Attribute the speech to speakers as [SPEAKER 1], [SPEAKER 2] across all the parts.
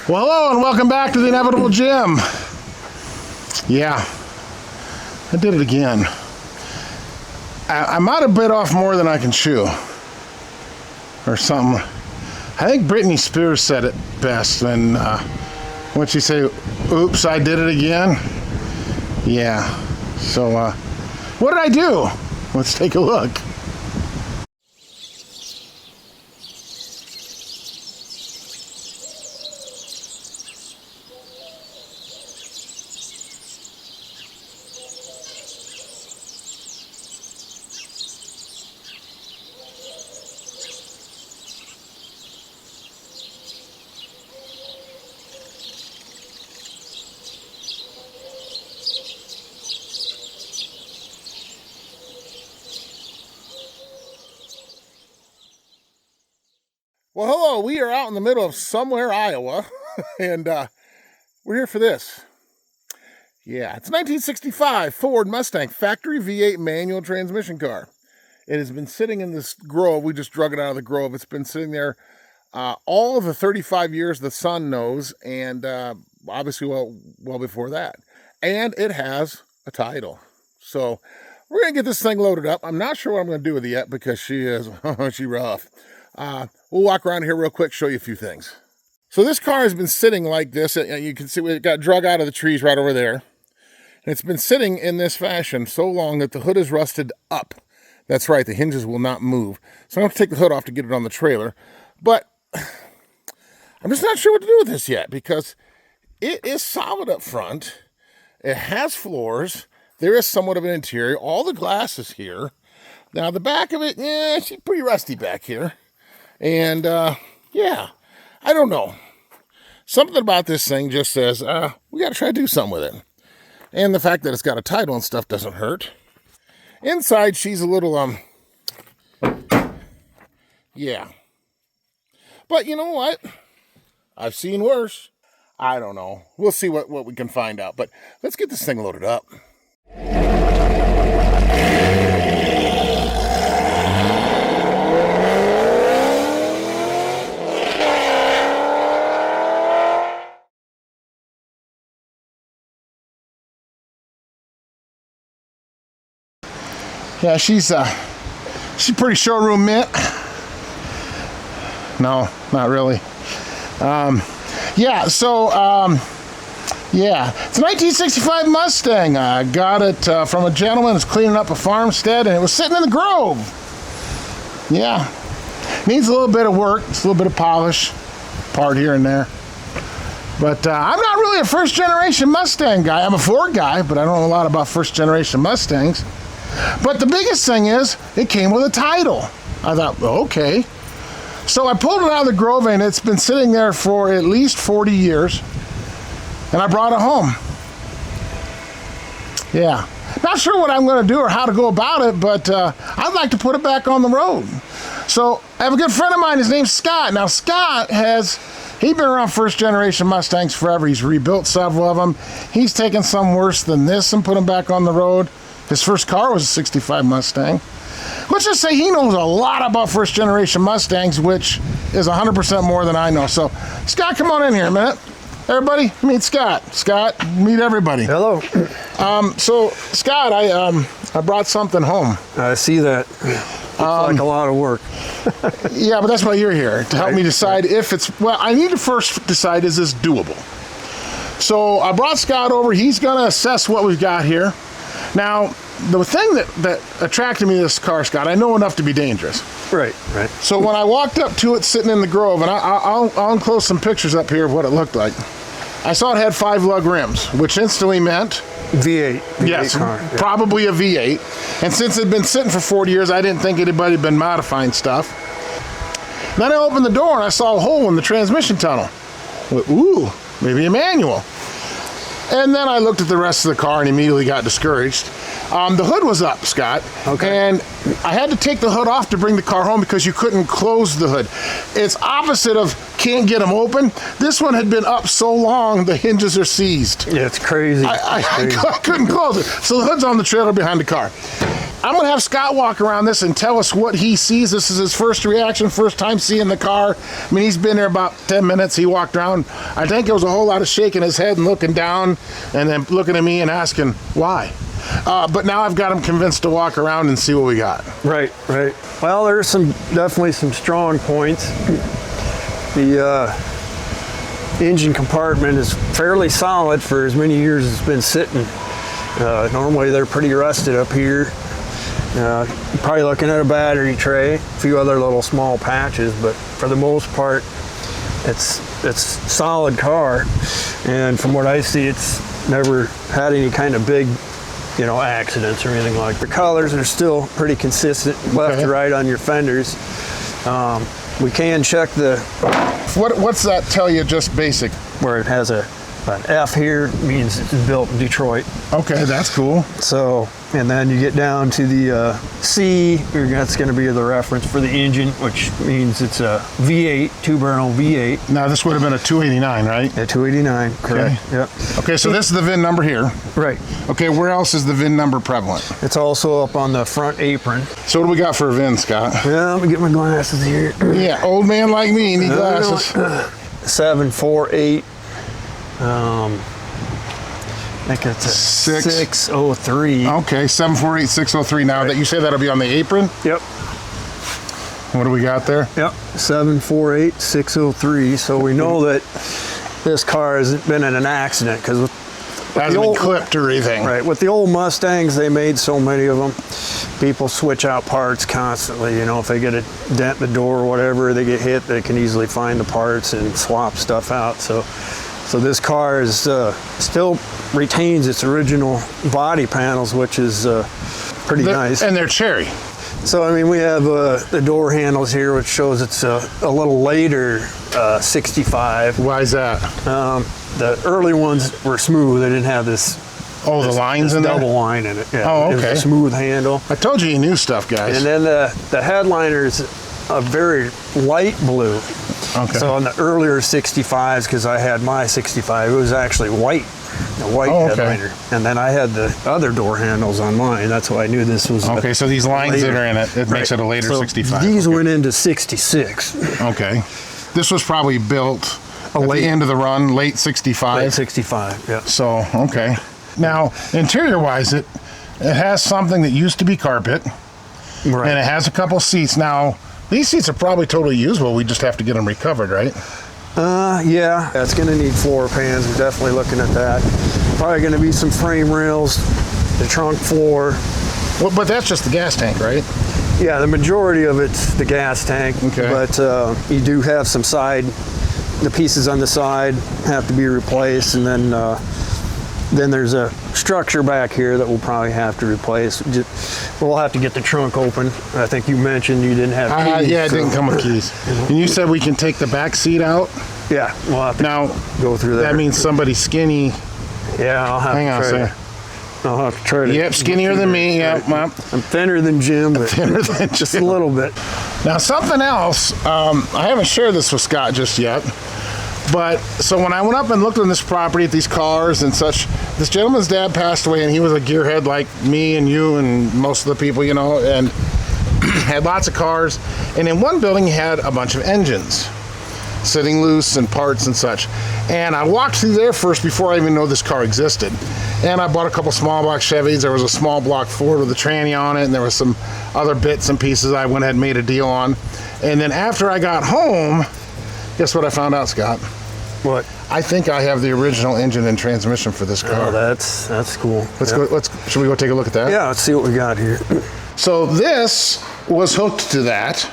[SPEAKER 1] Well, hello and welcome back to the Inevitable Jim. Yeah, I did it again. I might have bit off more than I can chew. Or something. I think Britney Spears said it best when she said, oops, I did it again. Yeah, so what did I do? Let's take a look. Well, hello, we are out in the middle of somewhere, Iowa, and we're here for this. Yeah, it's a 1965 Ford Mustang factory V8 manual transmission car. It has been sitting in this grove. We just drug it out of the grove. It's been sitting there all of the 35 years the sun knows, and obviously well before that. And it has a title. So we're going to get this thing loaded up. I'm not sure what I'm going to do with it yet because she's rough. We'll walk around here real quick, show you a few things. So this car has been sitting like this. You can see it got drug out of the trees right over there. And it's been sitting in this fashion so long that the hood is rusted up. That's right, the hinges will not move. So I'm going to take the hood off to get it on the trailer. But I'm just not sure what to do with this yet because it is solid up front. It has floors. There is somewhat of an interior. All the glass is here. Now the back of it, yeah, she's pretty rusty back here. And, yeah, I don't know. Something about this thing just says, we got to try to do something with it. And the fact that it's got a title and stuff doesn't hurt. Inside, she's a little, yeah. But you know what? I've seen worse. I don't know. We'll see what we can find out. But let's get this thing loaded up. Yeah, she's pretty showroom mint. No, not really. Yeah, so, yeah, it's a 1965 Mustang. I got it from a gentleman who's cleaning up a farmstead, and it was sitting in the grove. Yeah, needs a little bit of work, just a little bit of polish, part here and there. But I'm not really a first-generation Mustang guy. I'm a Ford guy, but I don't know a lot about first-generation Mustangs. But the biggest thing is, it came with a title. I thought, okay. So I pulled it out of the grove, and it's been sitting there for at least 40 years. And I brought it home. Yeah. Not sure what I'm going to do or how to go about it, but I'd like to put it back on the road. So I have a good friend of mine. His name's Scott. Now, Scott he's been around first-generation Mustangs forever. He's rebuilt several of them. He's taken some worse than this and put them back on the road. His first car was a 65 Mustang. Let's just say he knows a lot about first-generation Mustangs, which is 100% more than I know. So, Scott, come on in here a minute. Everybody, meet Scott. Scott, meet everybody.
[SPEAKER 2] Hello.
[SPEAKER 1] So, Scott, I brought something home.
[SPEAKER 2] I see that. Looks like a lot of work.
[SPEAKER 1] Yeah, but that's why you're here, to help me decide if it's... Well, I need to first decide, is this doable? So, I brought Scott over. He's going to assess what we've got here. Now, the thing that attracted me to this car, Scott, I know enough to be dangerous.
[SPEAKER 2] Right.
[SPEAKER 1] So when I walked up to it sitting in the grove, and I'll enclose some pictures up here of what it looked like, I saw it had 5-lug rims, which instantly meant...
[SPEAKER 2] V8
[SPEAKER 1] yes,
[SPEAKER 2] car. Yeah.
[SPEAKER 1] Probably a V8. And since it had been sitting for 40 years, I didn't think anybody had been modifying stuff. Then I opened the door, and I saw a hole in the transmission tunnel. Ooh, maybe a manual. And then I looked at the rest of the car and immediately got discouraged. The hood was up, Scott.
[SPEAKER 2] Okay.
[SPEAKER 1] And I had to take the hood off to bring the car home because you couldn't close the hood. It's opposite of can't get them open. This one had been up so long, the hinges are seized.
[SPEAKER 2] Yeah, it's crazy.
[SPEAKER 1] I couldn't close it. So the hood's on the trailer behind the car. I'm gonna have Scott walk around this and tell us what he sees. This is his first reaction, first time seeing the car. I mean, he's been there about 10 minutes. He walked around. I think it was a whole lot of shaking his head and looking down and then looking at me and asking why. But now I've got him convinced to walk around and see what we got.
[SPEAKER 2] Right. Well, there's definitely some strong points. The engine compartment is fairly solid for as many years as it's been sitting. Normally they're pretty rusted up here. Probably looking at a battery tray, a few other little small patches, but for the most part, it's solid car. And from what I see, it's never had any kind of big, accidents or anything like that. The colors are still pretty consistent, left to right on your fenders. We can check the...
[SPEAKER 1] What's that tell you, just basic?
[SPEAKER 2] Where it has an F here, means it's built in Detroit.
[SPEAKER 1] Okay, that's cool.
[SPEAKER 2] So, and then you get down to the C, that's going to be the reference for the engine, which means it's a V8, two-barrel V8.
[SPEAKER 1] Now, this would have been a 289, right?
[SPEAKER 2] Yeah, 289, correct.
[SPEAKER 1] Okay.
[SPEAKER 2] Yep.
[SPEAKER 1] Okay, so this is the VIN number here.
[SPEAKER 2] Right.
[SPEAKER 1] Okay, where else is the VIN number prevalent?
[SPEAKER 2] It's also up on the front apron.
[SPEAKER 1] So what do we got for a VIN, Scott?
[SPEAKER 2] Well, let me get my glasses here.
[SPEAKER 1] Yeah, old man like me need glasses.
[SPEAKER 2] 748. I think it's a 603.
[SPEAKER 1] Okay, 748603. Now that you say that'll be on the apron?
[SPEAKER 2] Yep.
[SPEAKER 1] What do we got there?
[SPEAKER 2] Yep, 748603. So we know that this car hasn't been in an accident because
[SPEAKER 1] hasn't been clipped or anything.
[SPEAKER 2] Right. With the old Mustangs, they made so many of them. People switch out parts constantly. If they get a dent in the door or whatever, they get hit, they can easily find the parts and swap stuff out. So this car is still retains its original body panels, which is pretty nice.
[SPEAKER 1] And they're cherry.
[SPEAKER 2] So, I mean, we have the door handles here, which shows it's a little later 65.
[SPEAKER 1] Why is that?
[SPEAKER 2] The early ones were smooth. They didn't have this.
[SPEAKER 1] Oh, the lines in there?
[SPEAKER 2] Double line in it. Yeah.
[SPEAKER 1] Oh, okay.
[SPEAKER 2] It was a smooth handle.
[SPEAKER 1] I told you knew stuff, guys.
[SPEAKER 2] And then the headliner is a very light blue.
[SPEAKER 1] Okay.
[SPEAKER 2] So on the earlier 65s, because I had my 65, it was actually white, a white headliner. And then I had the other door handles on mine. That's why I knew this was
[SPEAKER 1] okay, so these lines that are in it, it makes it a later 65.
[SPEAKER 2] These went into 66.
[SPEAKER 1] Okay. This was probably built at the end of the run, late 65.
[SPEAKER 2] Late 65, yeah.
[SPEAKER 1] So, okay. Now, interior-wise, it has something that used to be carpet.
[SPEAKER 2] Right.
[SPEAKER 1] And it has a couple seats. Now, these seats are probably totally usable. We just have to get them recovered, right?
[SPEAKER 2] Yeah. It's going to need floor pans. We're definitely looking at that. Probably going to be some frame rails, the trunk floor.
[SPEAKER 1] Well, but that's just the gas tank, right?
[SPEAKER 2] Yeah, the majority of it's the gas tank.
[SPEAKER 1] Okay.
[SPEAKER 2] But you do have some the pieces on the side have to be replaced, and then there's a structure back here that we'll probably have to replace. We'll have to get the trunk open. I think you mentioned you didn't have keys.
[SPEAKER 1] Yeah, it didn't come with keys. And you said we can take the back seat out?
[SPEAKER 2] Yeah, we'll have to go through that.
[SPEAKER 1] That means somebody skinny.
[SPEAKER 2] Yeah, I'll have
[SPEAKER 1] Hang on a second.
[SPEAKER 2] I'll have to try to.
[SPEAKER 1] Yep, skinnier than me. Yep.
[SPEAKER 2] I'm thinner than Jim, but just a little bit.
[SPEAKER 1] Now, something else, I haven't shared this with Scott just yet, but so when I went up and looked on this property at these cars and such, this gentleman's dad passed away, and he was a gearhead like me and you and most of the people, and had lots of cars. And in one building, he had a bunch of engines sitting loose and parts and such. And I walked through there first before I even know this car existed. And I bought a couple small block Chevys. There was a small block Ford with a tranny on it, and there was some other bits and pieces I went ahead and made a deal on. And then after I got home, guess what I found out, Scott?
[SPEAKER 2] What?
[SPEAKER 1] I think I have the original engine and transmission for this car.
[SPEAKER 2] Oh, that's cool.
[SPEAKER 1] Let's go. Should we go take a look at that?
[SPEAKER 2] Yeah, let's see what we got here.
[SPEAKER 1] So this was hooked to that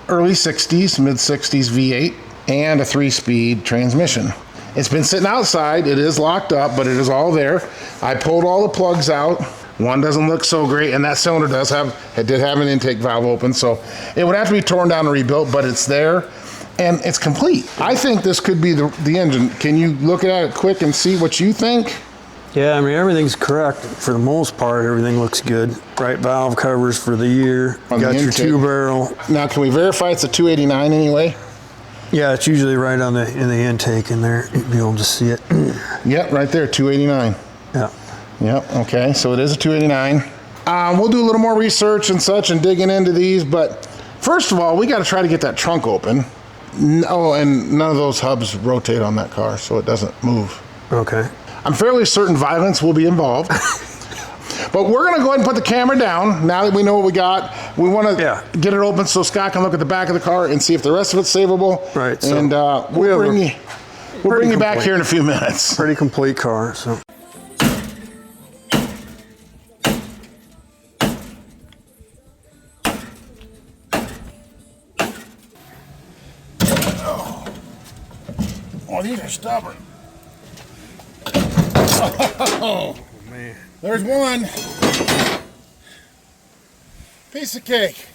[SPEAKER 1] early 60s, mid 60s V8 and a 3-speed transmission. It's been sitting outside. It is locked up, but it is all there. I pulled all the plugs out. One doesn't look so great, and that cylinder did have an intake valve open, so it would have to be torn down and rebuilt, but it's there, and it's complete. I think this could be the engine. Can you look at it quick and see what you think?
[SPEAKER 2] Yeah, I mean, everything's correct. For the most part, everything looks good. Right valve covers for the year.
[SPEAKER 1] On
[SPEAKER 2] got
[SPEAKER 1] the
[SPEAKER 2] your
[SPEAKER 1] intake.
[SPEAKER 2] 2-barrel.
[SPEAKER 1] Now, can we verify it's a 289 anyway?
[SPEAKER 2] Yeah, it's usually right in the intake in there. You'll be able to see it.
[SPEAKER 1] Yep, right there, 289.
[SPEAKER 2] Yeah.
[SPEAKER 1] Yep, okay, so it is a 289. We'll do a little more research and such and digging into these, but first of all, we got to try to get that trunk open. Oh, and none of those hubs rotate on that car, so it doesn't move.
[SPEAKER 2] Okay.
[SPEAKER 1] I'm fairly certain violence will be involved. But we're going to go ahead and put the camera down now that we know what we got. We want to get it open so Scott can look at the back of the car and see if the rest of it's savable.
[SPEAKER 2] Right. So
[SPEAKER 1] and we'll bring you back here in a few minutes.
[SPEAKER 2] Pretty complete car, so.
[SPEAKER 1] Oh, these are stubborn. Oh, man. There's one. Piece of cake.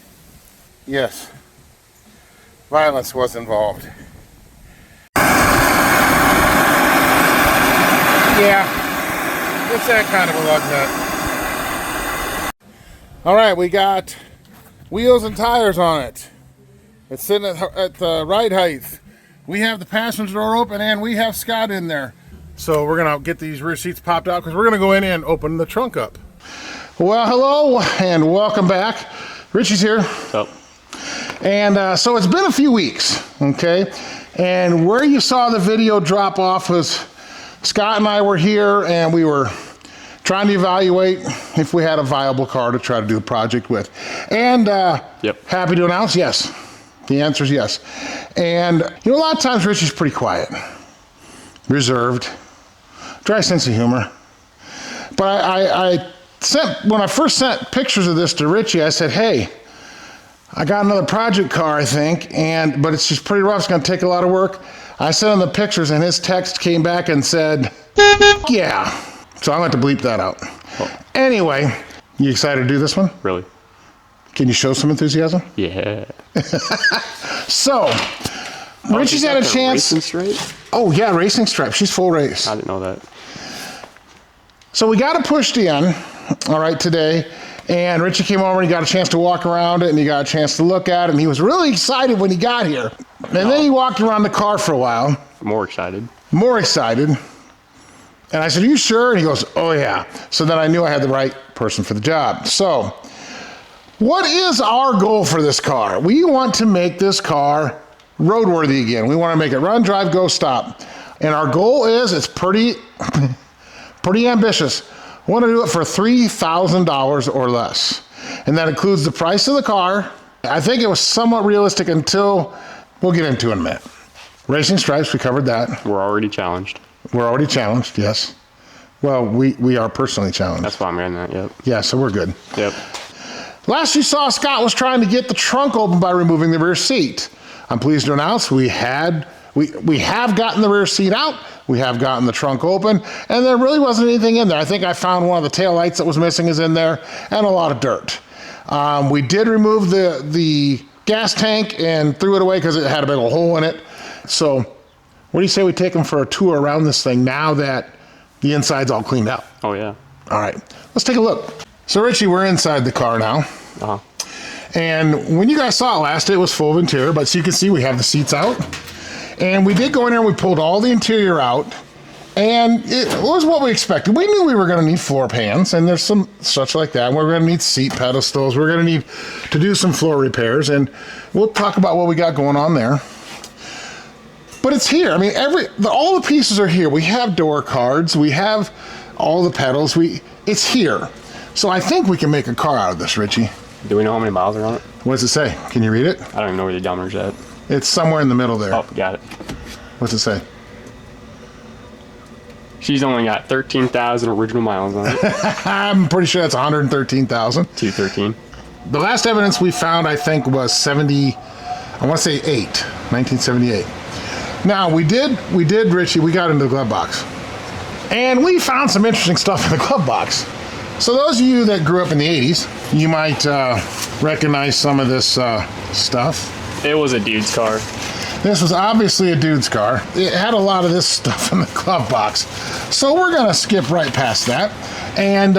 [SPEAKER 1] Yes. Violence was involved. Yeah. It's that kind of a lug nut. All right, we got wheels and tires on it. It's sitting at the right height. We have the passenger door open and we have Scott in there. So we're gonna get these rear seats popped out because we're gonna go in and open the trunk up. Well, hello and welcome back. Richie's here.
[SPEAKER 3] Oh.
[SPEAKER 1] And so it's been a few weeks, okay? And where you saw the video drop off was Scott and I were here and we were trying to evaluate if we had a viable car to try to do the project with. And happy to announce, yes. The answer is yes. And you know, a lot of times Richie's pretty quiet, reserved, dry sense of humor. But when I first sent pictures of this to Richie, I said, hey, I got another project car, I think, but it's just pretty rough. It's going to take a lot of work. I sent him the pictures, and his text came back and said, yeah. So I'm going to have to bleep that out. Oh. Anyway, you excited to do this one?
[SPEAKER 3] Really?
[SPEAKER 1] Can you show some enthusiasm?
[SPEAKER 3] Yeah.
[SPEAKER 1] So, Richie's had a chance.
[SPEAKER 3] Racing stripe?
[SPEAKER 1] Oh, yeah, racing stripe. She's full race.
[SPEAKER 3] I didn't know that.
[SPEAKER 1] So we got it pushed in, all right, today. And Richie came over and he got a chance to walk around it and he got a chance to look at it. And he was really excited when he got here. And then he walked around the car for a while.
[SPEAKER 3] More excited.
[SPEAKER 1] More excited. And I said, are you sure? And he goes, oh, yeah. So then I knew I had the right person for the job. So what is our goal for this car? We want to make this car roadworthy again. We want to make it run, drive, go, stop. And our goal is, it's pretty ambitious. We want to do it for $3,000 or less. And that includes the price of the car. I think it was somewhat realistic until we'll get into it in a minute. Racing stripes, we covered that.
[SPEAKER 3] We're already challenged.
[SPEAKER 1] We're already challenged, yes. Well, we are personally challenged.
[SPEAKER 3] That's why I'm getting that, yep.
[SPEAKER 1] Yeah, so we're good.
[SPEAKER 3] Yep.
[SPEAKER 1] Last you saw, Scott was trying to get the trunk open by removing the rear seat. I'm pleased to announce we have gotten the rear seat out, we have gotten the trunk open, and there really wasn't anything in there. I think I found one of the tail lights that was missing is in there, and a lot of dirt. We did remove the gas tank and threw it away because it had a big old hole in it. So what do you say we take them for a tour around this thing now that the inside's all cleaned out?
[SPEAKER 3] Oh, yeah.
[SPEAKER 1] All right, let's take a look. So Richie, we're inside the car now.
[SPEAKER 3] Uh-huh.
[SPEAKER 1] And when you guys saw it last, it was full of interior, but so you can see we have the seats out. And we did go in there and we pulled all the interior out. And it was what we expected. We knew we were going to need floor pans, and there's some such like that. We're going to need seat pedestals. We're going to need to do some floor repairs, and we'll talk about what we got going on there. But it's here. I mean, all the pieces are here. We have door cards. We have all the pedals. It's here. So I think we can make a car out of this, Richie.
[SPEAKER 3] Do we know how many miles are on it?
[SPEAKER 1] What does it say? Can you read it?
[SPEAKER 3] I don't even know where the dummer's at.
[SPEAKER 1] It's somewhere in the middle there.
[SPEAKER 3] Oh, got it.
[SPEAKER 1] What's it say?
[SPEAKER 3] She's only got 13,000 original miles on it.
[SPEAKER 1] I'm pretty sure that's 113,000.
[SPEAKER 3] 213.
[SPEAKER 1] The last evidence we found, I think, was 1978. Now, we did, Richie, we got into the glove box. And we found some interesting stuff in the glove box. So those of you that grew up in the 80s, you might recognize some of this stuff.
[SPEAKER 3] It was a dude's car.
[SPEAKER 1] This was obviously a dude's car. It had a lot of this stuff in the glove box. So we're gonna skip right past that and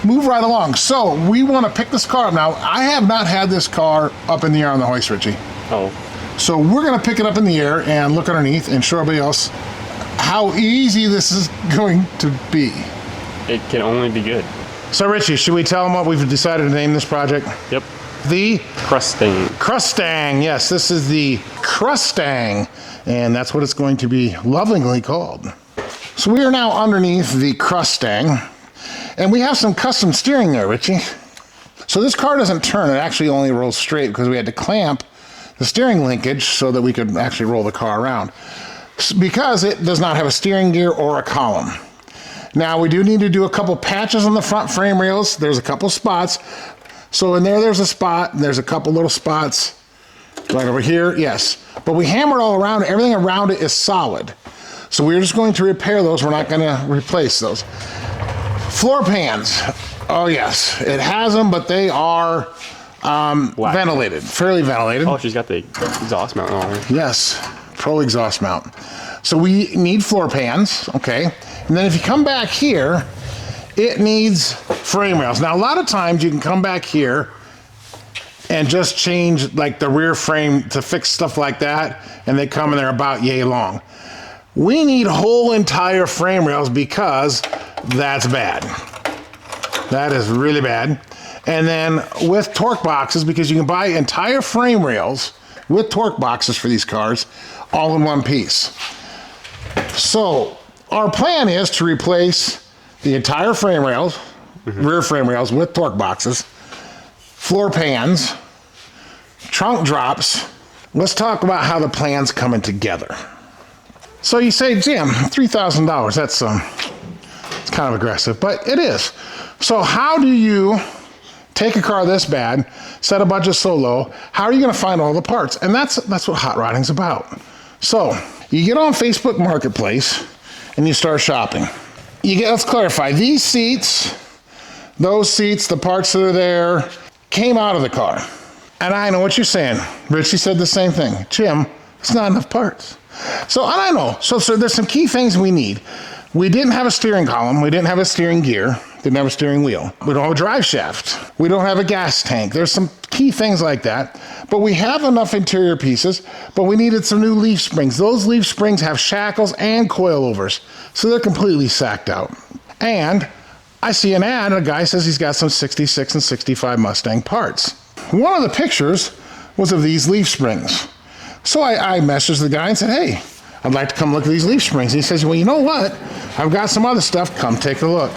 [SPEAKER 1] move right along. So we wanna pick this car up. Now, I have not had this car up in the air on the hoist, Richie.
[SPEAKER 3] Oh.
[SPEAKER 1] So we're gonna pick it up in the air and look underneath and show everybody else how easy this is going to be.
[SPEAKER 3] It can only be good.
[SPEAKER 1] So Richie, should we tell them what we've decided to name this project?
[SPEAKER 3] Yep.
[SPEAKER 1] The
[SPEAKER 3] Crustang.
[SPEAKER 1] Crustang. Yes, this is the Crustang, and that's what it's going to be lovingly called. So we are now underneath the Crustang, and we have some custom steering there, Richie. So this car doesn't turn, it actually only rolls straight because we had to clamp the steering linkage so that we could actually roll the car around, because it does not have a steering gear or a column. Now we do need to do a couple patches on the front frame rails. There's a couple spots. So in there's a spot, and there's a couple little spots right over here, yes. But we hammered all around, everything around it is solid. So we're just going to repair those, we're not gonna replace those. Floor pans, oh yes, it has them, but they are ventilated, fairly ventilated.
[SPEAKER 3] Oh, she's got the exhaust mount on her.
[SPEAKER 1] Yes, pro exhaust mount. So we need floor pans, okay? And then if you come back here, it needs frame rails. Now, a lot of times you can come back here and just change like the rear frame to fix stuff like that, and they come and they're about yay long. We need whole entire frame rails because that's bad. That is really bad. And then with torque boxes, because you can buy entire frame rails with torque boxes for these cars, all in one piece. So our plan is to replace the entire frame rails, rear frame rails with torque boxes, floor pans, trunk drops. Let's talk about how the plan's coming together. So you say, Jim, $3,000, that's it's kind of aggressive, but it is. So how do you take a car this bad, set a budget so low, how are you gonna find all the parts? And that's what hot rodding's about. So you get on Facebook Marketplace and you start shopping. Let's clarify, these seats, those seats, the parts that are there, came out of the car. And I know what you're saying. Richie said the same thing. Jim, it's not enough parts. So, and I know, so there's some key things we need. We didn't have a steering column, we didn't have a steering gear, didn't have a steering wheel. We don't have a drive shaft. We don't have a gas tank. There's some key things like that. But we have enough interior pieces, but we needed some new leaf springs. Those leaf springs have shackles and coilovers, so they're completely sacked out. And I see an ad, and a guy says he's got some 66 and 65 Mustang parts. One of the pictures was of these leaf springs. So I messaged the guy and said, hey, I'd like to come look at these leaf springs. And he says, well, you know what? I've got some other stuff. Come take a look.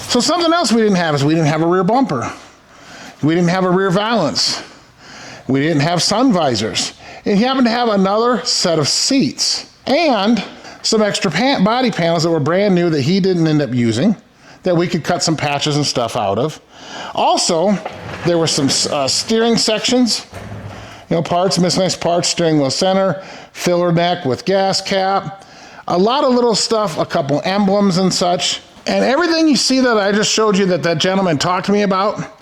[SPEAKER 1] So something else we didn't have is we didn't have a rear bumper. We didn't have a rear valance. We didn't have sun visors. And he happened to have another set of seats and some extra body panels that were brand new that he didn't end up using, that we could cut some patches and stuff out of. Also, there were some steering sections, parts, miscellaneous parts, steering wheel center, filler neck with gas cap, a lot of little stuff, a couple emblems and such. And everything you see that I just showed you that gentleman talked to me about,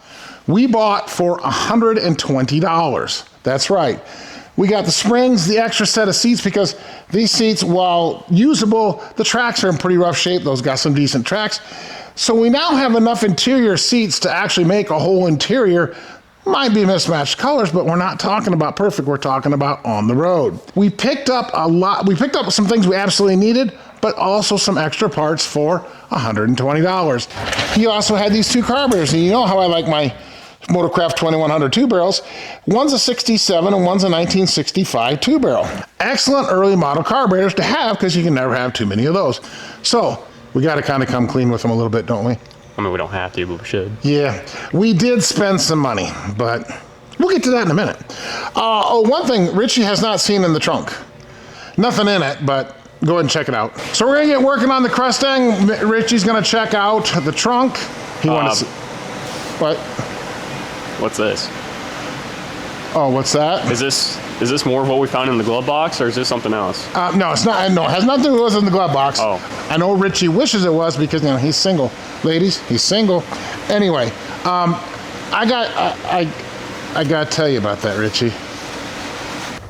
[SPEAKER 1] we bought for $120. That's right. We got the springs, the extra set of seats, because these seats, while usable, the tracks are in pretty rough shape. Those got some decent tracks. So we now have enough interior seats to actually make a whole interior. Might be mismatched colors, but we're not talking about perfect. We're talking about on the road. We picked up a lot. We picked up some things we absolutely needed, but also some extra parts for $120. He also had these two carburetors, and you know how I like my Motorcraft 2100 two barrels. One's a 67 and one's a 1965 two barrel. Excellent early model carburetors to have, because you can never have too many of those. So we got to kind of come clean with them a little bit, don't we?
[SPEAKER 3] I mean, we don't have to, but we should.
[SPEAKER 1] Yeah, we did spend some money, but we'll get to that in a minute. One thing Richie has not seen in the trunk. Nothing in it, but go ahead and check it out. So we're gonna get working on the Crustang. Richie's gonna check out the trunk. He wants to see. What?
[SPEAKER 3] What's this?
[SPEAKER 1] Oh, what's that?
[SPEAKER 3] Is this more of what we found in the glove box, or is this something else?
[SPEAKER 1] No, it's not. No, it has nothing to do with what's in the glove box.
[SPEAKER 3] Oh.
[SPEAKER 1] I know Richie wishes it was, because he's single. Ladies, he's single. Anyway, I gotta tell you about that, Richie.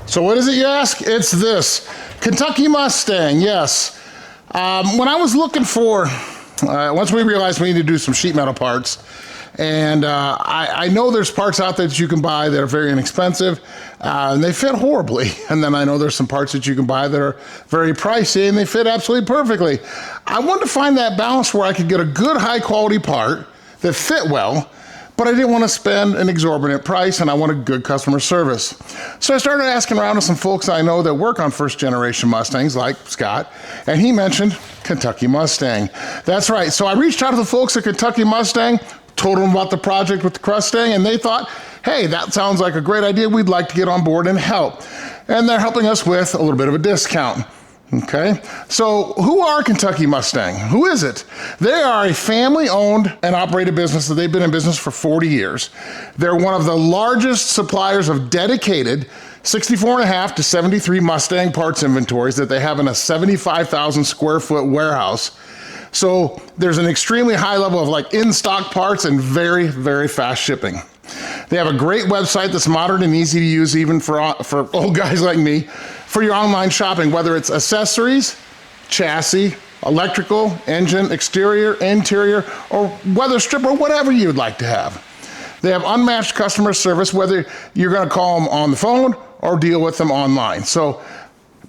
[SPEAKER 1] So what is it, you ask? It's this Kentucky Mustang. Yes. When I was looking for, once we realized we need to do some sheet metal parts. And I know there's parts out there that you can buy that are very inexpensive, and they fit horribly. And then I know there's some parts that you can buy that are very pricey, and they fit absolutely perfectly. I wanted to find that balance where I could get a good high quality part that fit well, but I didn't want to spend an exorbitant price and I wanted good customer service. So I started asking around to some folks I know that work on first generation Mustangs like Scott, and he mentioned Kentucky Mustang. That's right, so I reached out to the folks at Kentucky Mustang, told them about the project with the Crustang, and they thought, hey, that sounds like a great idea. We'd like to get on board and help. And they're helping us with a little bit of a discount. Okay, so who are Kentucky Mustang? Who is it? They are a family-owned and operated business that they've been in business for 40 years. They're one of the largest suppliers of dedicated 64.5 to 73 Mustang parts inventories that they have in a 75,000 square foot warehouse. So there's an extremely high level of like in-stock parts and very, very fast shipping. They have a great website that's modern and easy to use even for old guys like me for your online shopping, whether it's accessories, chassis, electrical, engine, exterior, interior, or weather strip, or whatever you'd like to have. They have unmatched customer service, whether you're going to call them on the phone or deal with them online. So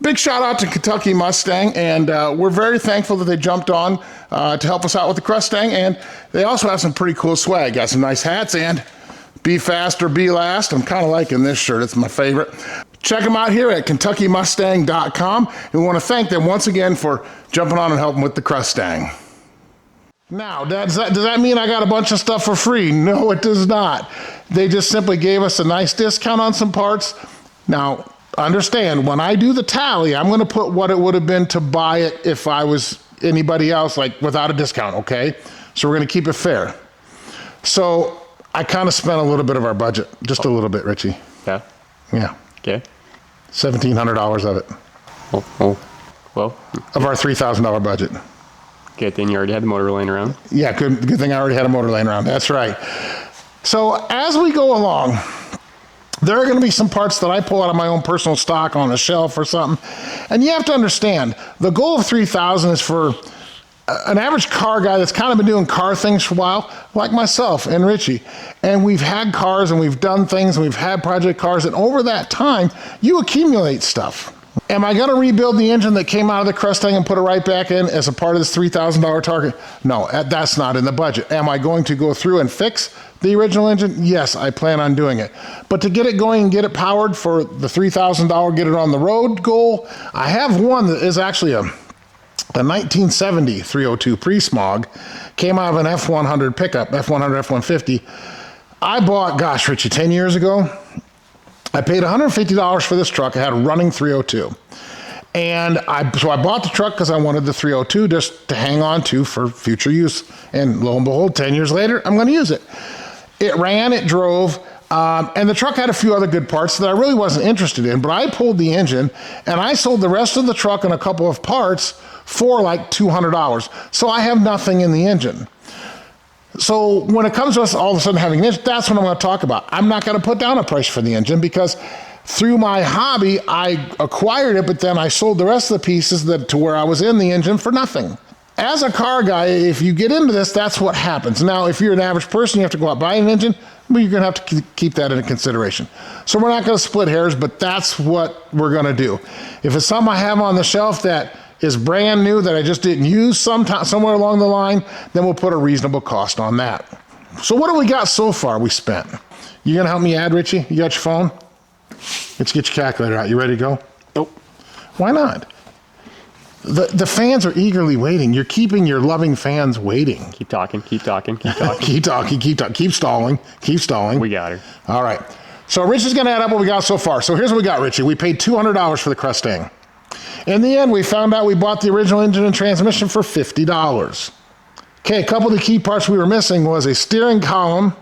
[SPEAKER 1] big shout out to Kentucky Mustang, and we're very thankful that they jumped on to help us out with the Crustang, and they also have some pretty cool swag. Got some nice hats, and be fast or be last. I'm kind of liking this shirt. It's my favorite. Check them out here at KentuckyMustang.com. And we want to thank them once again for jumping on and helping with the Crustang. Now, does that mean I got a bunch of stuff for free? No, it does not. They just simply gave us a nice discount on some parts. Now, understand, when I do the tally, I'm going to put what it would have been to buy it if I was anybody else, like without a discount, okay? So we're going to keep it fair. So I kind of spent a little bit of our budget, just a little bit, Richie.
[SPEAKER 3] Yeah.
[SPEAKER 1] Yeah.
[SPEAKER 3] Okay.
[SPEAKER 1] $1,700 of it.
[SPEAKER 3] Well.
[SPEAKER 1] Of our $3,000 budget.
[SPEAKER 3] Good thing you already had the motor laying around.
[SPEAKER 1] Yeah, good thing I already had a motor laying around. That's right. So as we go along, there are going to be some parts that I pull out of my own personal stock on a shelf or something. And you have to understand, the goal of $3,000 is for an average car guy that's kind of been doing car things for a while, like myself and Richie. And we've had cars and we've done things and we've had project cars, and over that time, you accumulate stuff. Am I going to rebuild the engine that came out of the Crustang and put it right back in as a part of this $3,000 target? No, that's not in the budget. Am I going to go through and fix the original engine? Yes, I plan on doing it. But to get it going and get it powered for the $3,000, get it on the road goal, I have one that is actually a 1970 302 pre-smog, came out of an F100 pickup, F100, F150. I bought, gosh, Richie, 10 years ago. I paid $150 for this truck. I had a running 302. And so I bought the truck because I wanted the 302 just to hang on to for future use. And lo and behold, 10 years later, I'm going to use it. It ran, it drove, and the truck had a few other good parts that I really wasn't interested in, but I pulled the engine and I sold the rest of the truck and a couple of parts for like $200. So I have nothing in the engine. So when it comes to us all of a sudden having an engine, that's what I'm going to talk about. I'm not going to put down a price for the engine because through my hobby, I acquired it, but then I sold the rest of the pieces to where I was in the engine for nothing. As a car guy, if you get into this, that's what happens. Now, if you're an average person, you have to go out and buy an engine, but you're going to have to keep that into consideration. So we're not going to split hairs, but that's what we're going to do. If it's something I have on the shelf that is brand new that I just didn't use somewhere along the line, then we'll put a reasonable cost on that. So what do we got so far we spent? You going to help me add, Richie? You got your phone? Let's get your calculator out. You ready to go?
[SPEAKER 3] Nope.
[SPEAKER 1] Why not? The fans are eagerly waiting. You're keeping your loving fans waiting.
[SPEAKER 3] Keep talking, keep talking, keep talking.
[SPEAKER 1] Keep talking, keep talking. Keep stalling, keep stalling.
[SPEAKER 3] We got her.
[SPEAKER 1] All right. So Richie's going to add up what we got so far. So here's what we got, Richie. We paid $200 for the Crustang. In the end, we found out we bought the original engine and transmission for $50. Okay, a couple of the key parts we were missing was a steering column,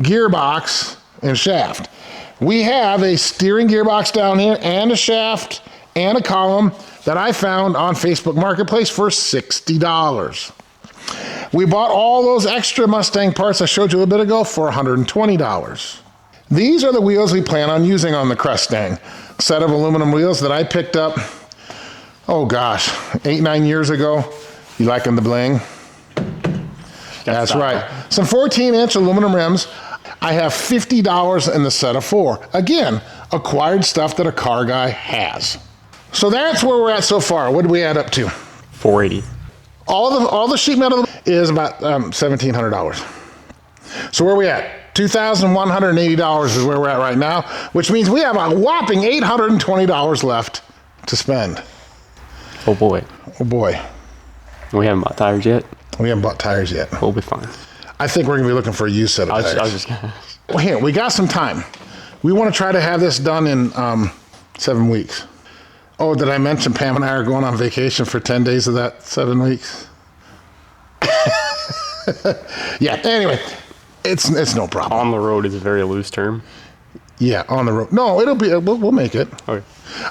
[SPEAKER 1] gearbox, and shaft. We have a steering gearbox down here and a shaft and a column that I found on Facebook Marketplace for $60. We bought all those extra Mustang parts I showed you a little bit ago for $120. These are the wheels we plan on using on the Crustang. A set of aluminum wheels that I picked up, oh gosh, 8-9 years ago. You liking the bling? That's right. Some 14-inch aluminum rims. I have $50 in the set of 4. Again, acquired stuff that a car guy has. So that's where we're at so far. What did we add up to?
[SPEAKER 3] $480.
[SPEAKER 1] All the sheet metal is about $1,700. So where are we at? $2,180 is where we're at right now, which means we have a whopping $820 left to spend.
[SPEAKER 3] Oh boy.
[SPEAKER 1] Oh boy.
[SPEAKER 3] We haven't bought tires yet.
[SPEAKER 1] We haven't bought tires yet.
[SPEAKER 3] We'll be fine.
[SPEAKER 1] I think we're gonna be looking for a used set of tires.
[SPEAKER 3] I was just gonna.
[SPEAKER 1] Well, here, we got some time. We want to try to have this done in 7 weeks. Oh, did I mention Pam and I are going on vacation for 10 days of that 7 weeks? Yeah, anyway, it's no problem.
[SPEAKER 3] On the road is a very loose term.
[SPEAKER 1] Yeah, on the road. No, it'll be, we'll make it.
[SPEAKER 3] Okay.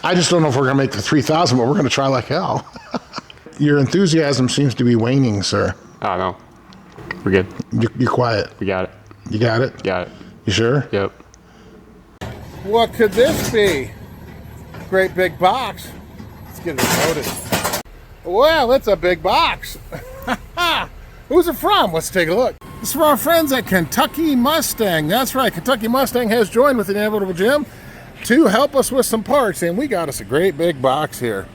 [SPEAKER 1] I just don't know if we're going to make the 3,000, but we're going to try like hell. Your enthusiasm seems to be waning, sir.
[SPEAKER 3] Oh, no. We're good.
[SPEAKER 1] You're quiet.
[SPEAKER 3] We got it.
[SPEAKER 1] You got it?
[SPEAKER 3] Got it.
[SPEAKER 1] You sure?
[SPEAKER 3] Yep.
[SPEAKER 1] What could this be? Great big box. Let's get it loaded. Well, it's a big box. Who's it from? Let's take a look. It's from our friends at Kentucky Mustang. That's right, Kentucky Mustang has joined with the Inevitable Jim to help us with some parts, and we got us a great big box here.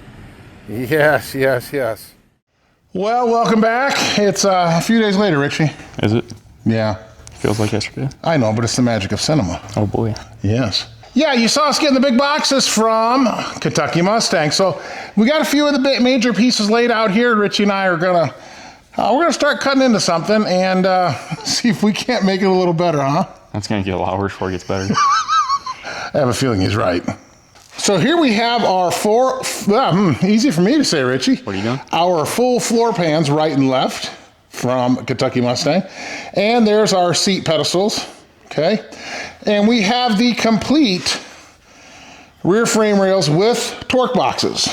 [SPEAKER 1] Yes, yes, yes. Well, welcome back. It's a few days later, Richie.
[SPEAKER 3] Is it?
[SPEAKER 1] Yeah.
[SPEAKER 3] Feels like yesterday.
[SPEAKER 1] I know, but it's the magic of cinema.
[SPEAKER 3] Oh boy.
[SPEAKER 1] Yes. Yeah, you saw us getting the big boxes from Kentucky Mustang. So we got a few of the major pieces laid out here. Richie and I are gonna, we're gonna start cutting into something and see if we can't make it a little better, huh?
[SPEAKER 3] That's gonna get a lot worse before it gets better.
[SPEAKER 1] I have a feeling he's right. So here we have our easy for me to say, Richie.
[SPEAKER 3] What are you doing?
[SPEAKER 1] Our full floor pans, right and left, from Kentucky Mustang. And there's our seat pedestals, okay? And we have the complete rear frame rails with torque boxes.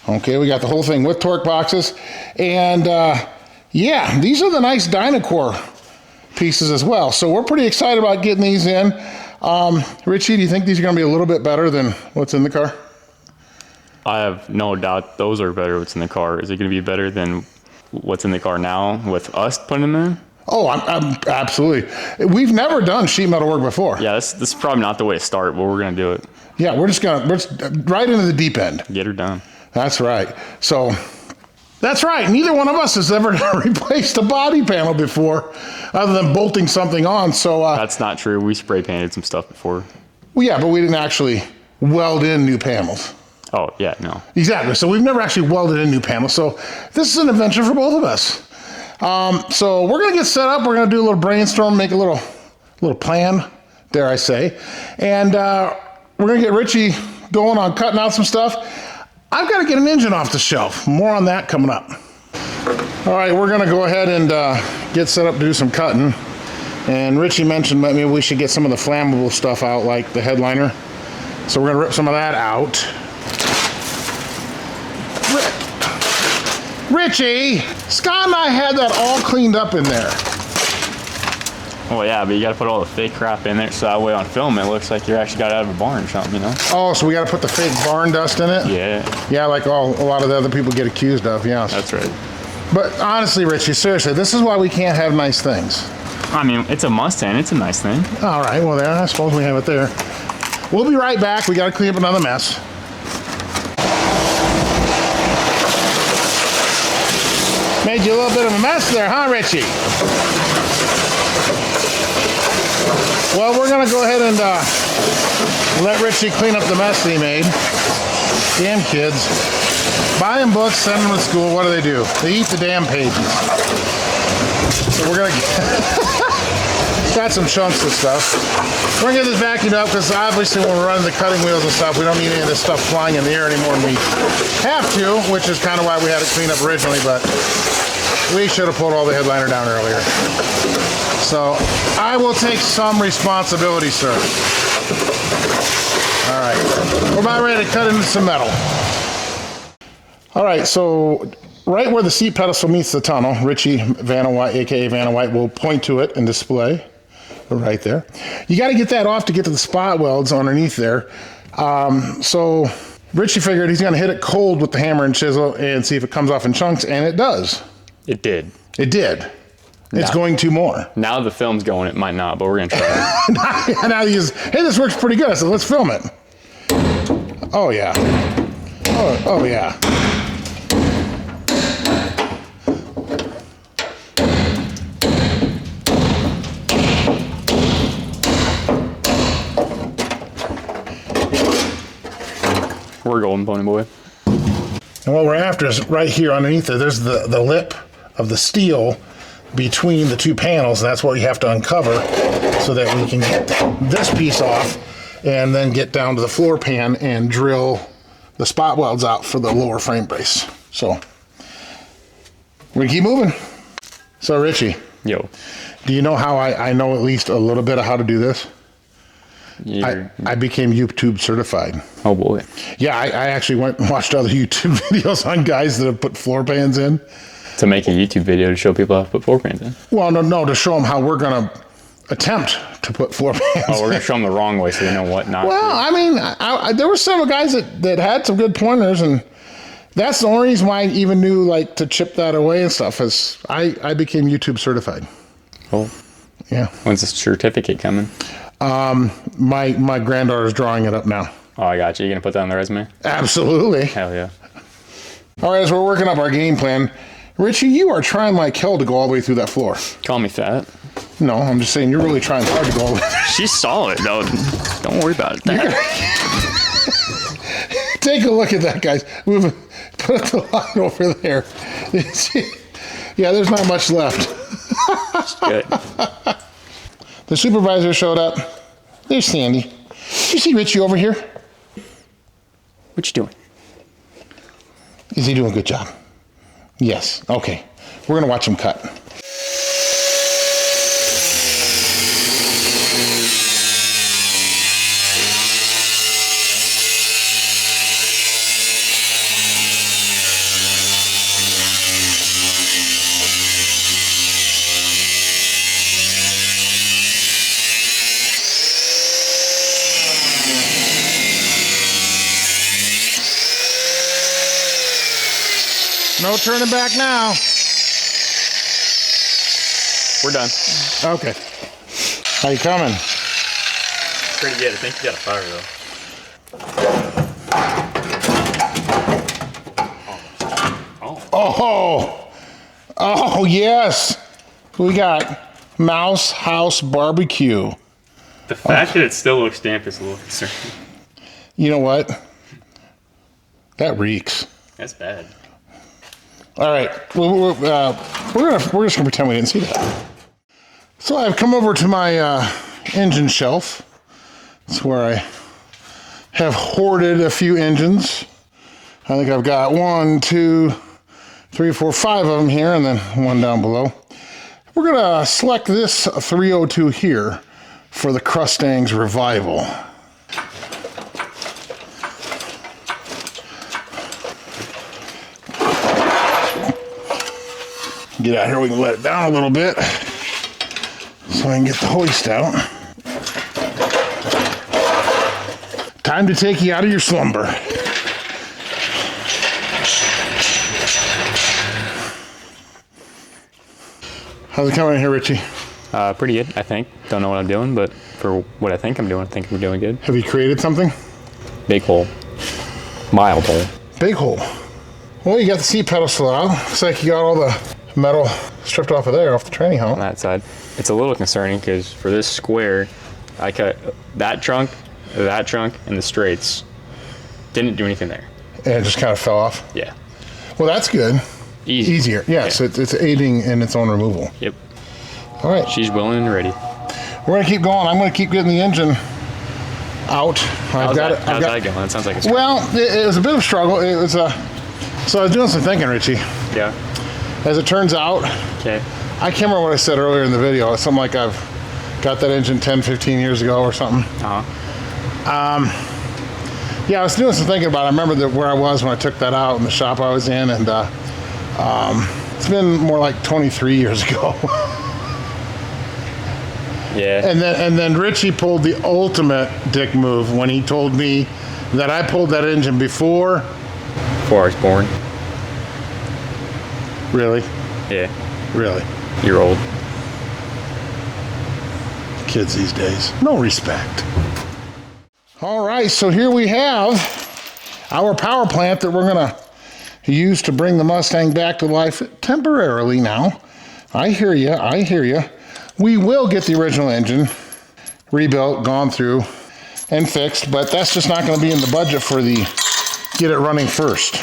[SPEAKER 1] Okay, we got the whole thing with torque boxes. And yeah, these are the nice Dynacore pieces as well. So we're pretty excited about getting these in. Richie, do you think these are gonna be a little bit better than what's in the car?
[SPEAKER 3] I have no doubt those are better what's in the car. Is it gonna be better than what's in the car now with us putting them in?
[SPEAKER 1] Oh, I'm absolutely. We've never done sheet metal work before.
[SPEAKER 3] Yeah, this is probably not the way to start, but we're gonna do it.
[SPEAKER 1] Yeah, we're just right into the deep end.
[SPEAKER 3] Get her done.
[SPEAKER 1] That's right. So, that's right. Neither one of us has ever replaced a body panel before, other than bolting something on. So
[SPEAKER 3] that's not true. We spray painted some stuff before.
[SPEAKER 1] Well, yeah, but we didn't actually weld in new panels.
[SPEAKER 3] Oh yeah, no.
[SPEAKER 1] Exactly. So we've never actually welded in new panels. So this is an adventure for both of us. So we're gonna get set up. We're gonna do a little brainstorm, make a little plan, dare I say, and we're gonna get Richie going on cutting out some stuff. I've got to get an engine off the shelf. More on that coming up. All right, we're gonna go ahead and get set up to do some cutting. And Richie mentioned maybe we should get some of the flammable stuff out, like the headliner. So we're gonna rip some of that out. Richie, Scott and I had that all cleaned up in there.
[SPEAKER 3] Well, yeah, but you got to put all the fake crap in there so that way on film it looks like you actually got it out of a barn or something, you know?
[SPEAKER 1] Oh, so we got to put the fake barn dust in it?
[SPEAKER 3] Yeah.
[SPEAKER 1] Yeah, like a lot of the other people get accused of, yeah.
[SPEAKER 3] That's right.
[SPEAKER 1] But honestly, Richie, seriously, this is why we can't have nice things.
[SPEAKER 3] I mean, it's a Mustang. It's a nice thing.
[SPEAKER 1] All right, well, there, I suppose we have it there. We'll be right back. We got to clean up another mess. Made you a little bit of a mess there, huh, Richie? Well, we're going to go ahead and let Richie clean up the mess that he made. Damn kids. Buy them books, send them to school. What do? They eat the damn pages. So we're going to got some chunks of stuff. We're going to get this vacuumed up because obviously when we're running the cutting wheels and stuff, we don't need any of this stuff flying in the air anymore than we have to, which is kind of why we had it cleaned up originally, but we should have pulled all the headliner down earlier. So I will take some responsibility, sir. All right, we're about ready to cut into some metal. All right, so right where the seat pedestal meets the tunnel, Richie Vanna White, aka Vanna White, will point to it and display right there. You got to get that off to get to the spot welds underneath there. So Richie figured he's going to hit it cold with the hammer and chisel and see if it comes off in chunks, and it does.
[SPEAKER 3] It did.
[SPEAKER 1] It did. It's going to more.
[SPEAKER 3] Now the film's going, it might not, but we're going to try it.
[SPEAKER 1] Now he's, hey, this works pretty good. I said, let's film it. Oh, yeah. Oh, yeah.
[SPEAKER 3] we're golden, pony boy.
[SPEAKER 1] And what we're after is right here underneath there. There's the lip of the steel between the two panels. And that's what you have to uncover so that we can get this piece off and then get down to the floor pan and drill the spot welds out for the lower frame brace. So we're gonna keep moving. So Richie.
[SPEAKER 3] Yo.
[SPEAKER 1] Do you know how I know at least a little bit of how to do this? I became YouTube certified.
[SPEAKER 3] Oh boy.
[SPEAKER 1] Yeah, I actually went and watched other YouTube videos on guys that have put floor pans in.
[SPEAKER 3] To make a YouTube video to show people how to put floor pans in?
[SPEAKER 1] Well, no, to show them how we're going to attempt to put floor pans
[SPEAKER 3] Oh, we're going to show them the wrong way so they know what not to do.
[SPEAKER 1] Well, I mean, there were several guys that had some good pointers, and that's the only reason why I even knew like to chip that away and stuff, is I became YouTube certified.
[SPEAKER 3] Oh.
[SPEAKER 1] Yeah.
[SPEAKER 3] When's the certificate coming?
[SPEAKER 1] My granddaughter's drawing it up now.
[SPEAKER 3] Oh, I got you. You going to put that on the resume?
[SPEAKER 1] Absolutely.
[SPEAKER 3] Hell yeah.
[SPEAKER 1] All right, as we're working up our game plan, Richie, you are trying like hell to go all the way through that floor.
[SPEAKER 3] Call me fat.
[SPEAKER 1] No, I'm just saying you're really trying hard to go all the way.
[SPEAKER 3] She's solid, though. Don't worry about it.
[SPEAKER 1] Take a look at that, guys. Put the line over there. Yeah, there's not much left.
[SPEAKER 3] Good.
[SPEAKER 1] The supervisor showed up. There's Sandy. Did you see Richie over here?
[SPEAKER 3] What you doing?
[SPEAKER 1] Is he doing a good job? Yes. Okay. We're going to watch him cut. No turning back now.
[SPEAKER 3] We're done.
[SPEAKER 1] Okay. How you coming?
[SPEAKER 3] Pretty good. I think you got a fire, though.
[SPEAKER 1] Oh, yes. We got Mouse House Barbecue.
[SPEAKER 3] The fact that it still looks damp is a little concerning.
[SPEAKER 1] You know what? That reeks.
[SPEAKER 3] That's bad.
[SPEAKER 1] All right, we're just gonna pretend we didn't see that. So I've come over to my engine shelf. It's where I have hoarded a few engines. I think I've got 1, 2, 3, 4, 5 of them here, and then one down below. We're gonna select this 302 here for the Crustang's Revival. Get out here, we can let it down a little bit so I can get the hoist out. Time to take you out of your slumber. How's it coming in here, Richie?
[SPEAKER 3] Pretty good, I think. Don't know what I'm doing, but for what I think I'm doing, I think I'm doing good.
[SPEAKER 1] Have you created something?
[SPEAKER 3] Big hole. Mild hole.
[SPEAKER 1] Big hole. Well, you got the seat pedestal out. Looks like you got all the metal stripped off of there, off the tranny
[SPEAKER 3] On
[SPEAKER 1] hump.
[SPEAKER 3] that side. It's a little concerning because for this square, I cut that trunk, and the straights. Didn't do anything there.
[SPEAKER 1] And it just kind of fell off.
[SPEAKER 3] Yeah.
[SPEAKER 1] Well, that's good.
[SPEAKER 3] Easier.
[SPEAKER 1] Yeah, so it's aiding in its own removal.
[SPEAKER 3] Yep.
[SPEAKER 1] All right.
[SPEAKER 3] She's willing and ready.
[SPEAKER 1] We're going to keep going. I'm going to keep getting the engine out.
[SPEAKER 3] How's that going? That sounds like a struggle.
[SPEAKER 1] Well, it was a bit of a struggle. It was so I was doing some thinking, Richie.
[SPEAKER 3] Yeah.
[SPEAKER 1] As it turns out,
[SPEAKER 3] Okay.
[SPEAKER 1] I can't remember what I said earlier in the video. It's something like I've got that engine 10, 15 years ago or something. Yeah, I was doing some thinking about it. I remember where I was when I took that out in the shop I was in, and it's been more like 23 years ago.
[SPEAKER 3] Yeah.
[SPEAKER 1] And then Richie pulled the ultimate dick move when he told me that I pulled that engine before
[SPEAKER 3] I was born.
[SPEAKER 1] Really?
[SPEAKER 3] Yeah.
[SPEAKER 1] Really?
[SPEAKER 3] You're old.
[SPEAKER 1] Kids these days. No respect. All right, so here we have our power plant that we're going to use to bring the Mustang back to life temporarily now. I hear you. I hear you. We will get the original engine rebuilt, gone through, and fixed, but that's just not going to be in the budget for the get it running first.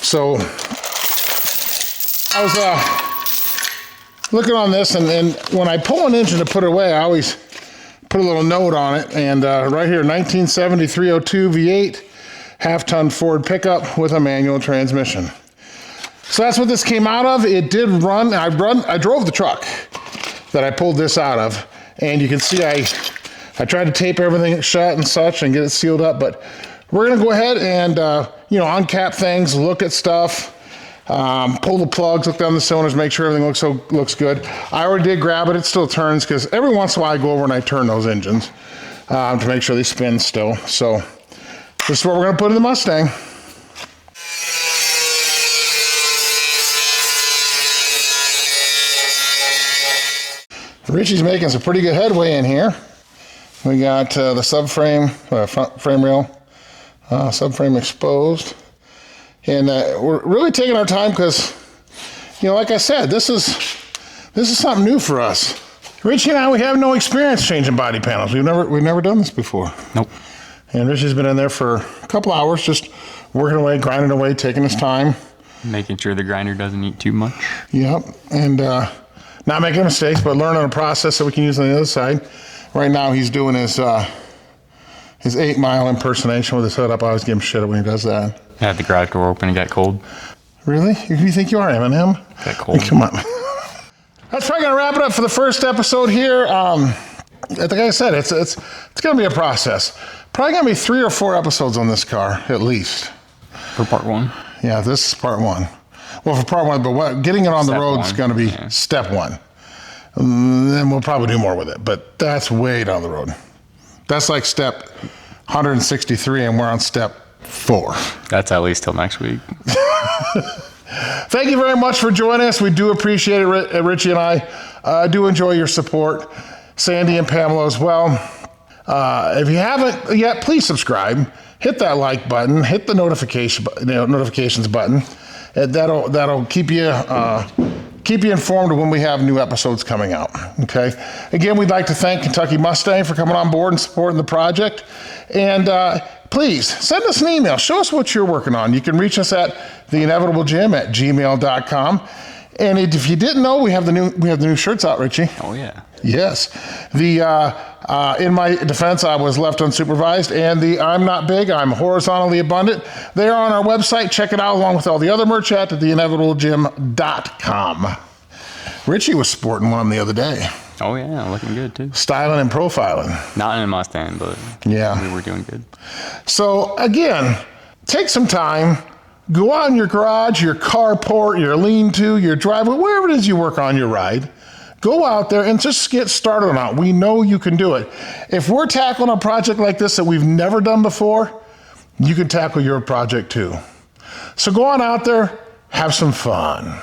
[SPEAKER 1] So I was looking on this, and when I pull an engine to put it away, I always put a little note on it. And right here, 1970 302 V8, half-ton Ford pickup with a manual transmission. So that's what this came out of. It did run. I drove the truck that I pulled this out of, and you can see I tried to tape everything shut and such and get it sealed up. But we're gonna go ahead and uncap things, look at stuff. Pull the plugs, look down the cylinders, make sure everything looks good. I already did grab it. It still turns, because every once in a while I go over and I turn those engines to make sure they spin still. So this is what we're going to put in the Mustang. Richie's making some pretty good headway in here. We got the subframe, front frame rail, subframe exposed. And we're really taking our time because, like I said, this is something new for us. Richie and I, we have no experience changing body panels. We've never done this before.
[SPEAKER 3] Nope.
[SPEAKER 1] And Richie's been in there for a couple hours, just working away, grinding away, taking his time.
[SPEAKER 3] Making sure the grinder doesn't eat too much.
[SPEAKER 1] Yep. And not making mistakes, but learning a process that we can use on the other side. Right now, he's doing his 8 Mile impersonation with his hood up. I always give him shit when he does that.
[SPEAKER 3] I had the garage door open and got cold.
[SPEAKER 1] Really? Who do you think you are, Eminem?
[SPEAKER 3] Got cold.
[SPEAKER 1] Come on. That's probably gonna wrap it up for the first episode here. Like I said, it's gonna be a process. Probably gonna be 3 or 4 episodes on this car at least.
[SPEAKER 3] For part 1.
[SPEAKER 1] Yeah, this is part 1. Well, for part 1, but getting it on the road is gonna be step 1. Then we'll probably do more with it, but that's way down the road. That's like step 163, and we're on step 4.
[SPEAKER 3] That's at least till next week.
[SPEAKER 1] Thank you very much for joining us. We do appreciate it, Richie and I. Do enjoy your support. Sandy and Pamela as well. If you haven't yet, please subscribe. Hit that like button. Hit the notifications button. And that'll keep you informed of when we have new episodes coming out. Okay. Again, we'd like to thank Kentucky Mustang for coming on board and supporting the project. And please send us an email. Show us what you're working on. You can reach us at theinevitablegym@gmail.com. And if you didn't know, we have the new shirts out, Richie.
[SPEAKER 3] Oh yeah.
[SPEAKER 1] Yes. In my defense, I was left unsupervised, and I'm not big, I'm horizontally abundant. They're on our website. Check it out along with all the other merch at theinevitablegym.com. Richie was sporting one the other day.
[SPEAKER 3] Oh yeah, looking good too.
[SPEAKER 1] Styling and profiling.
[SPEAKER 3] Not in a Mustang, but
[SPEAKER 1] yeah,
[SPEAKER 3] we were doing good.
[SPEAKER 1] So again, take some time, go out in your garage, your carport, your lean-to, your driveway, wherever it is you work on your ride. Go out there and just get started on it. We know you can do it. If we're tackling a project like this that we've never done before, you can tackle your project too. So go on out there, have some fun.